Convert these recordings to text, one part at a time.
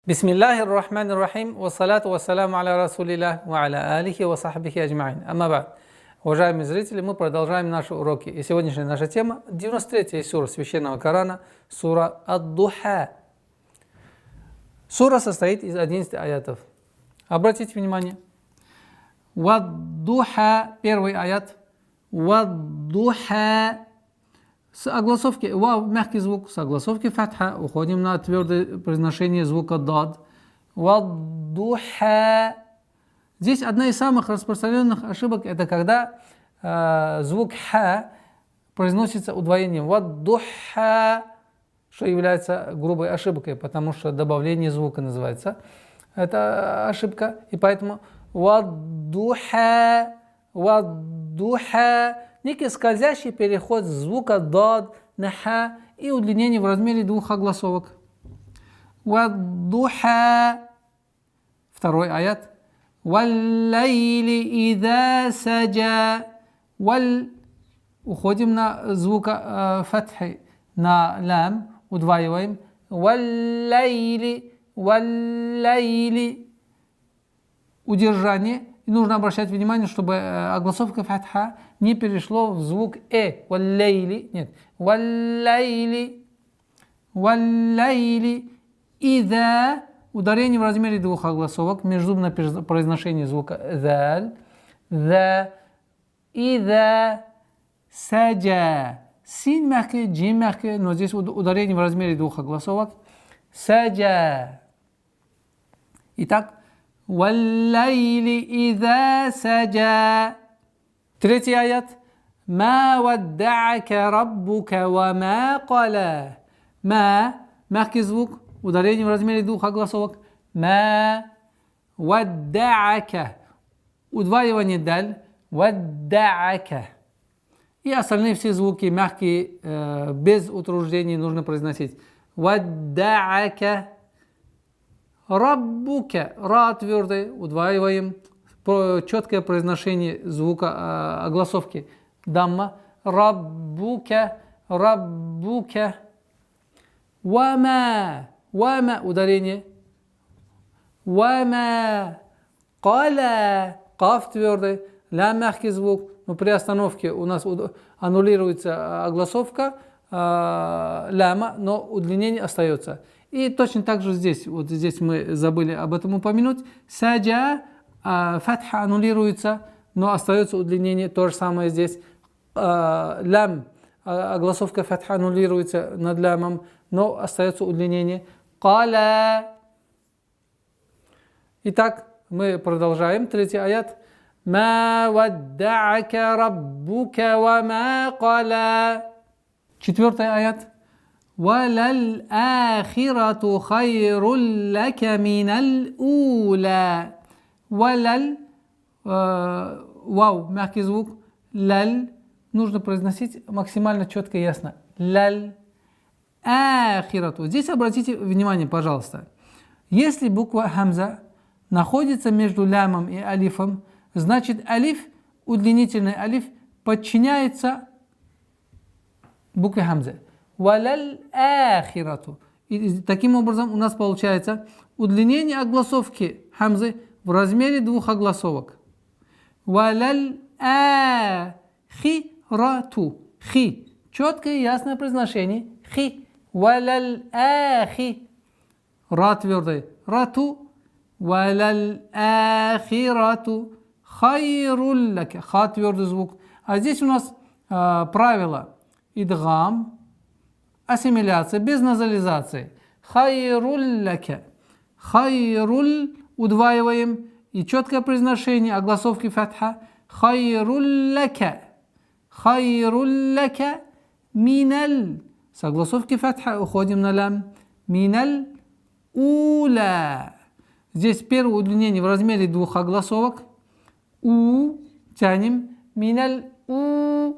Бисмиллахи рахмани рахим, вассалату вассаляму аля расулилlah, ва аля алихи ва сахбихи аджмаин. Амма ба'д. Уважаемые зрители, мы продолжаем наши уроки. И сегодняшняя наша тема 93-я сура Священного Корана, сура Ад-Духа. Сура состоит из 11 аятов. Обратите внимание. Вад-Духа, первый аят. Вад-Духа. С огласовки вау, мягкий звук, с огласовки фатха уходим на твердое произношение звука дад. Вад-духа. Здесь одна из самых распространенных ошибок, это когда звук ха произносится удвоением. Вад-духа, что является грубой ошибкой, потому что добавление звука называется. Это ошибка, и поэтому вад-духа, вад-духа. Некий скользящий переход звука дад на ха и удлинение в размере двух огласовок. Вад-духа. Второй аят. Валлайли ида саджа. Уходим на звук фатхи, на лям, удваиваем. Валлайли, валлайли. Удержание. И нужно обращать внимание, чтобы огласовка фатха не перешло в звук валлайли. Нет. Валлайли. Валлайли. Ида. Ударение в размере двух огласовок. Межзубное произношение звука заль. За. Ида. Саджа. Син мягкий, джим мягкий, но здесь ударение в размере двух огласовок. Саджа. Итак. Валлайли ида саджа. Третий аят. Ма вадда'ака раббука ва ма кала. Ма, мягкий звук, ударение в размере двух огласовок. Ма вадда'ака. Удваивание даль. Вадда'ака. И остальные все звуки мягкие, без утруждений нужно произносить. Вадда'ака. Раббука, ра твердый, удваиваем, четкое произношение звука огласовки. Дамма, раббука, раббука. Вама, вама, ударение. Вама, кала, каф твердый, ля мягкий звук, но при остановке у нас аннулируется огласовка ляма, но удлинение остается. И точно так же здесь, вот здесь мы забыли об этом упомянуть, саджа, фатха аннулируется, но остается удлинение, то же самое здесь. Лям, огласовка фатха аннулируется над лямом, но остается удлинение. Кала. Итак, мы продолжаем, третий аят. Ма вадда'ака раббука ва ма кала. Четвертый аят. وَلَلْآخِرَةُ خَيْرٌ لَكَ مِنَ الْأُولَى. وَلَلْ, вау, мягкий звук, лаль, нужно произносить максимально четко и ясно. Лаль, ахирату. Здесь обратите внимание, пожалуйста. Если буква хамза находится между лямом и алифом, значит алиф, удлинительный алиф, подчиняется букве хамза. Валяль ахирату. И таким образом у нас получается удлинение огласовки хамзы в размере двух огласовок. Валяль ахирату. Хи. Четкое и ясное произношение. Хи. Валяль ахи. Ра твердый. Рату. Валяль ахирату. Хайруль лака. Ха твердый звук. А здесь у нас правило идгам. Ассимиляция, без назализации. Хайруль лака. Хайруль удваиваем. И четкое произношение огласовки фатха. Хайруль лака. Хайруль лака. Миналь. С огласовки фатха уходим на лям. Миналь ула. Здесь первое удлинение в размере двух огласовок. У. Тянем. Миналь у.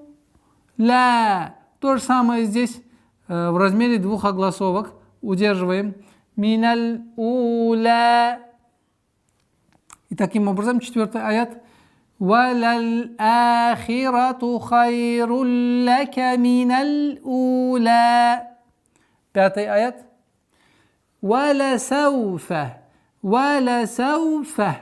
Ла. То же самое здесь. В размере двух огласовок удерживаем. Миналь ула. И таким образом четвертый аят. Валяль ахирату хайруль лака миналь ула. Пятый аят. Валя сауфа. Валя сауфа.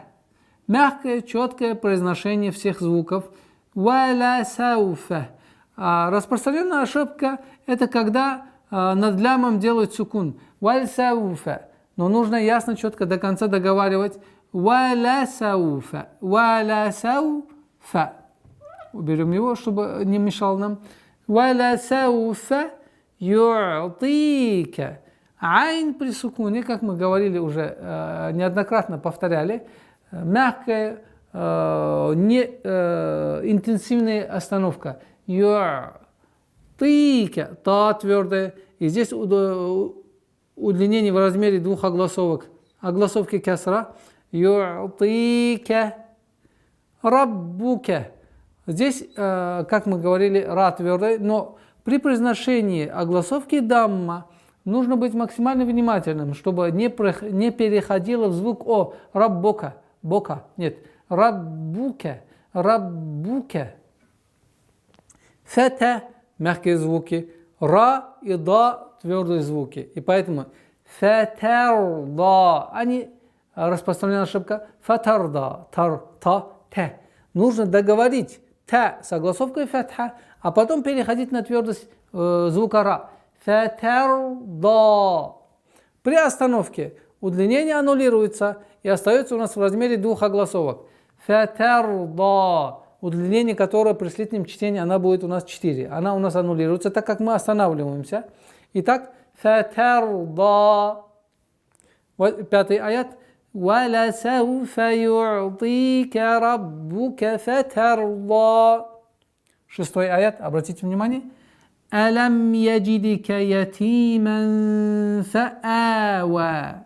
Мягкое, четкое произношение всех звуков. Валя сауфа. Распространенная ошибка – это когда над лямом делают сукун. Валя сауфа. Но нужно ясно, четко до конца договаривать. Валя сауфа. Валя сауфа. Уберем его, чтобы не мешал нам. Валя сауфа ю'тика. Айн при сукуне, как мы говорили уже, неоднократно повторяли, мягкая, не интенсивная остановка. Ю'тика. Та твердая. И здесь удлинение в размере двух огласовок. Огласовки кесра. Ю'тика. Раббука. Здесь, как мы говорили, ра твердая, но при произношении огласовки дамма нужно быть максимально внимательным, чтобы не переходило в звук о. Раббука. Бока. Нет. Раббука. Раббука. Фата. Мягкие звуки. Ра и да твердые звуки. И поэтому фатарда. Они распространенная ошибка. Фатарда. Тар. Та. Та. Нужно договорить та с огласовкой фатха, а потом переходить на твердость звука ра. Фатарда. При остановке удлинение аннулируется и остается у нас в размере двух огласовок. Фатарда. Удлинение, которое при слитном чтении, она будет у нас 4. Она у нас аннулируется, так как мы останавливаемся. Итак, фатарда. Пятый аят. وَلَسَوْفَ يُعْطِيكَ رَبُّكَ فَتَرْضَى. Шестой аят, обратите внимание. أَلَمْ يَجِدِكَ يَتِيمًا فَآوَى.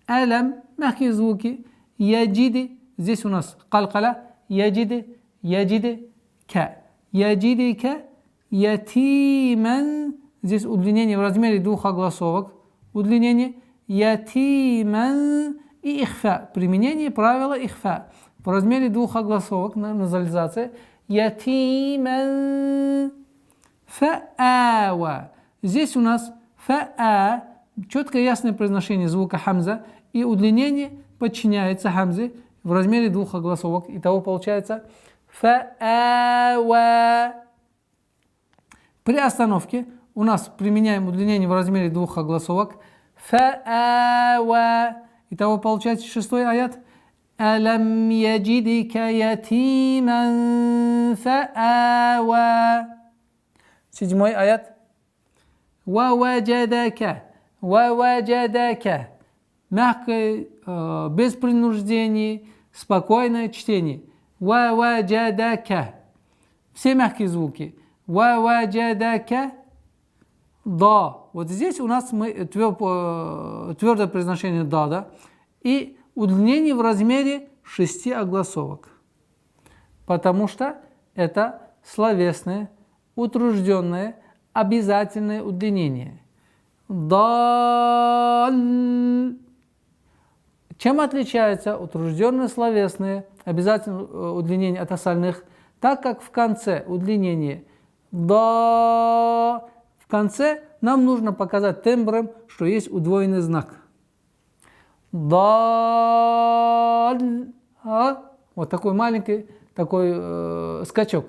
أَلَمْ, мягкие звуки. يَجِدِ, здесь у нас قلقلة. يَجِدِ, يَجِدِ, ك. يَجِدِكَ يَتِيمًا, здесь удлинение в размере двух огласовок. Удлинение. يَتِيمًا и ихфа. Применение правила ихфа. В размере двух огласовок, назализация. Ятиман фа'ава. Здесь у нас фа'а, четкое ясное произношение звука хамза, и удлинение подчиняется хамзе в размере двух огласовок. Итого получается фа'ава. При остановке у нас применяем удлинение в размере двух огласовок. Фа'ава. Итого получается шестой аят. Алам яджидика ятиман фа'ава. Седьмой аят. Ваваджадака. Ваваджадака. Мягкое, без принуждения, спокойное чтение. Ваваджадака. Все мягкие звуки. Ваваджадака. Да. Вот здесь у нас твердое произношение да, и удлинение в размере 6 огласовок. Потому что это словесное, утружденное, обязательное удлинение. Да. Чем отличается утружденное словесное обязательное удлинение от остальных? Так как в конце удлинение да, в конце нам нужно показать тембром, что есть удвоенный знак. Да. Вот такой маленький скачок.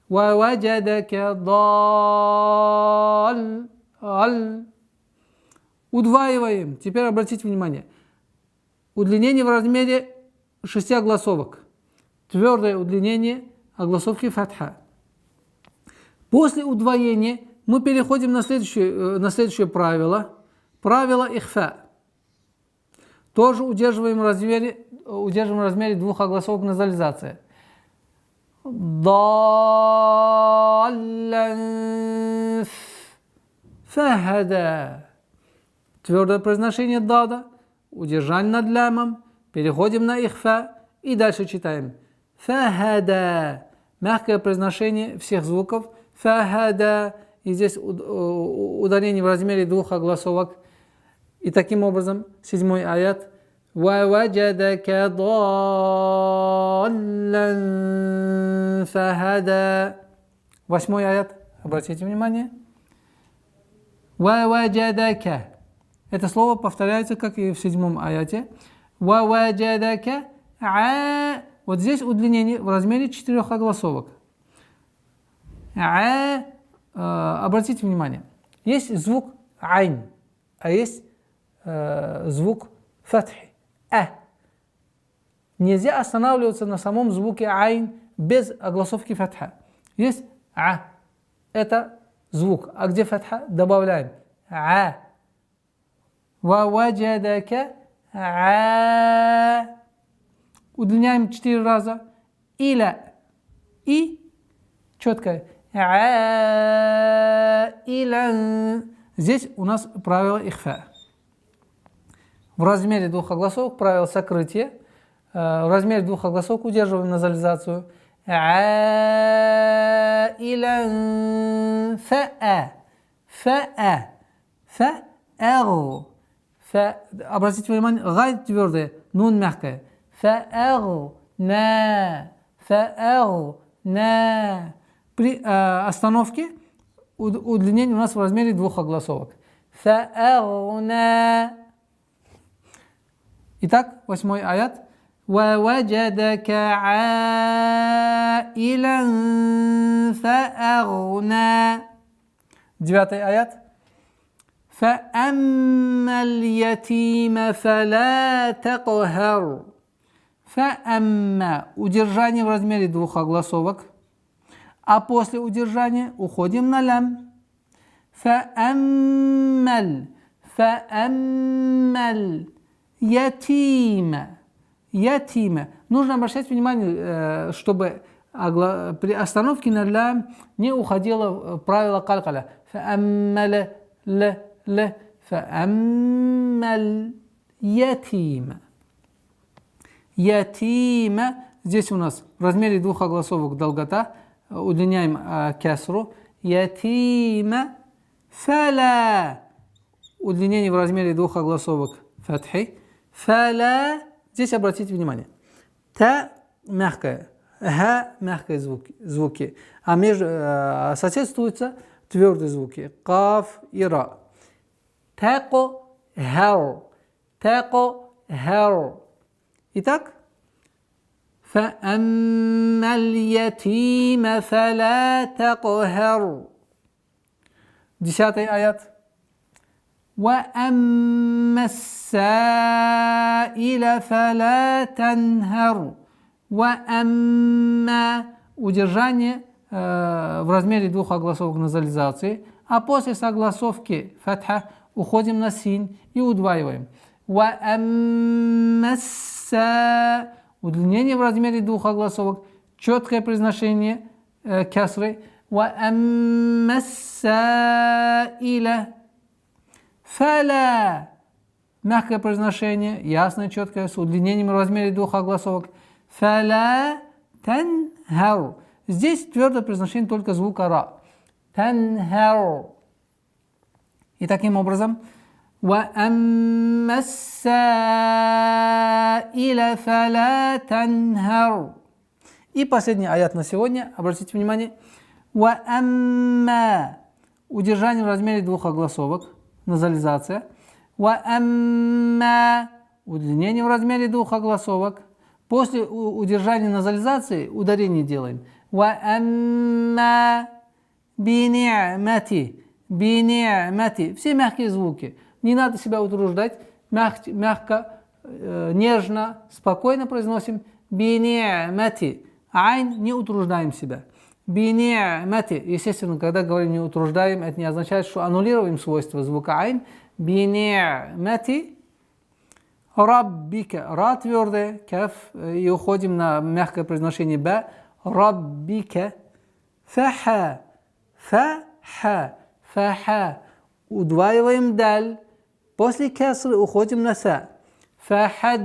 Ваваджадака дал. Удваиваем. Теперь обратите внимание. Удлинение в размере 6 огласовок. Твердое удлинение огласовки фатха. После удвоения мы переходим на следующее правило. Правило ихфа. Тоже удерживаем в размере двух огласовок назализации. Даллан фахада. Твердое произношение дада. Удержание над лямом. Переходим на ихфа. И дальше читаем. Фахада. Мягкое произношение всех звуков. Фахада. И здесь ударение в размере двух огласовок. И таким образом, 7 аят. وَوَجَدَكَ ضَالًّا فَهَدَى. 8 аят. Обратите внимание. Ваваджадака. Это слово повторяется, как и в 7 аяте. Ваваджадака. Вот здесь удлинение в размере 4 огласовок. Обратите внимание, есть звук айн, а есть звук фатхи. Нельзя останавливаться на самом звуке айн без огласовки фатха. Есть это звук, а где фатха добавляем Ваваджадака удлиняем 4 раза. Иля и четко. Иля. Здесь у нас правило ихфа. В размере 2 огласовок правило сокрытия. В размере 2 огласовок удерживаем назализацию. Иля. Обратите внимание, гай твердое, нун мягкое. При остановке удлинение у нас в размере 2 огласовок. Итак, 8 аят. وَوَجَدَكَ عَائِلًا فَأَغْنَى. 9 аят. فَأَمَّا الْيَتِيمَ فَلَا تَقْهَرْ. فَأَمَّا удержание в размере 2 огласовок, а после удержания уходим на лям. فَأَمَّا الْيَتِيمَ. Нужно обращать внимание, чтобы при остановке на лям не уходило правило калькаля. فَأَمَّا الْيَتِيمَ. Ятима. Здесь у нас в размере 2 огласовок долгота. Удлиняем кясру. Ятима. Фаля. Удлинение в размере 2 огласовок фатхи. Фаля. Здесь обратите внимание. Та мягкая. Ха мягкие звуки. А между соседствуются твердые звуки. Каф и ра. Тако хар. Тако хар. Итак, فَأَمَّا الْيَتِيمَ فَلَا تَقْهَرْ. 10 аят. وَأَمَّا السَّائِلَ فَلَا تَنْهَرْ. وَأَمَّا удержание в размере 2 огласовок назализации, а после согласовки фатха уходим на син и удваиваем. وَأَمَّا удлинение в размере 2 огласовок, четкое произношение кясры. وَأَمَّا السَّائِلَ فَلَا. Мягкое произношение, ясное, четкое, с удлинением в размере 2 огласовок. فَلَا تَنْهَرْ. Здесь твердое произношение только звука ра. تَنْهَرْ. И таким образом, وَأَمَّا السَّائِلَ فَلَا تَنْهَرْ. И последний аят на сегодня, обратите внимание. وَأَمَّا удержание в размере 2 огласовок, назализация. وَأَمَّا удлинение в размере 2 огласовок. После удержания назализации ударение делаем. وَأَمَّا بِنِعْمَتِ. Все мягкие звуки. Не надо себя утруждать. Мягко, нежно, спокойно произносим. Бини'мати. Айн, не утруждаем себя. Бини'мати. Естественно, когда говорим не утруждаем, это не означает, что аннулируем свойства звука айн. Бини'мати. Раббика. Ра твердая, каф. И уходим на мягкое произношение ба. Раббика. Фаха. Фаха. Удваиваем даль. После кясры уходим на са. Фахад.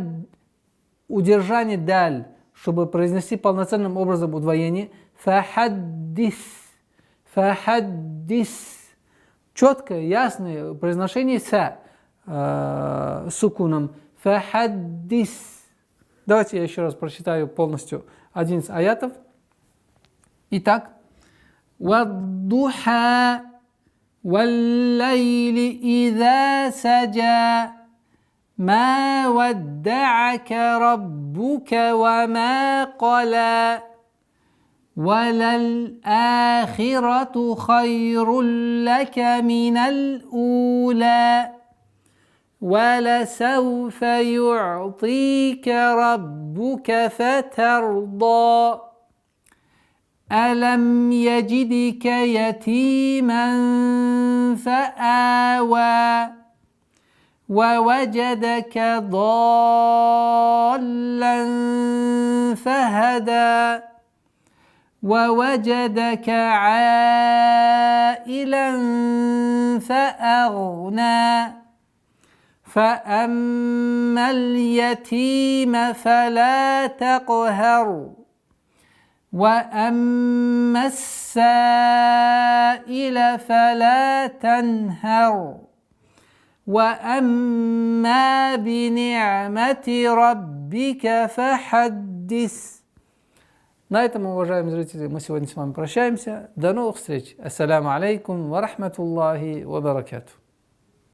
Удержание даль, чтобы произнести полноценным образом удвоение. Фахаддис. Четкое, ясное произношение са сукуном. Фахаддис. Давайте я еще раз прочитаю полностью 11 аятов. Итак. Ваддуха. والليل إذا سجى ما ودعك ربك وما قلى وللآخرة خير لك من الأولى ولسوف يعطيك ربك فترضى ألم يجدك يتيما فآوى ووجدك ضالا فهدى ووجدك عائلا فأغنى فأما اليتيم فلا تقهر وأما السائل فلا تنهر وأما بنعمة ربك فحدث. На этом, уважаемые зрители, мы сегодня с вами прощаемся. До новых встреч. Ассаляму алейкум ва рахматуллахи ва баракатух.